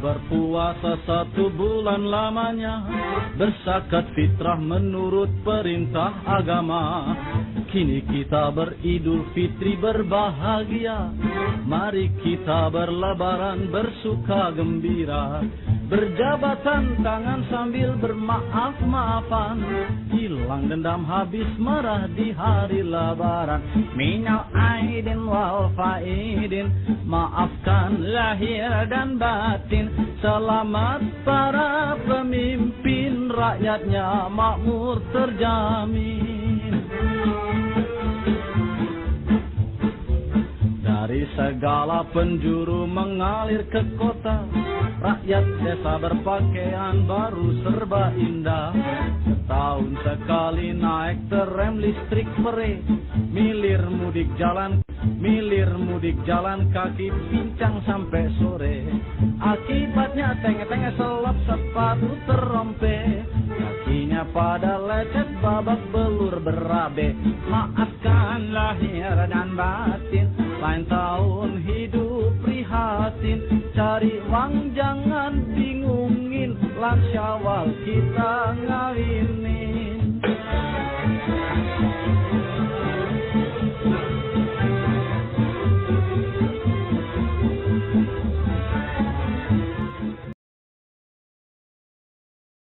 berpuasa 1 bulan lamanya, berzakat fitrah menurut perintah agama. Kini kita beridul fitri berbahagia, mari kita berlebaran bersuka gembira, berjabatan tangan sambil bermaaf-maafan, hilang dendam habis marah di hari lebaran. Minal aidin wal faidin, maafkan lahir dan batin, selamat para pemimpin, rakyatnya makmur terjamin. Dari segala penjuru mengalir ke kota, rakyat desa berpakaian baru serba indah. Setahun sekali naik terem listrik pere, milir mudik jalan kaki pincang sampai sore. Akibatnya tenge-tenge selap sepatu terompe, kakinya pada lecet babak belur berabe. Maafkan lahir dan batin, lain tahun hidup prihatin, cari uang jangan bingungin, lan Syawal kita ngawinin.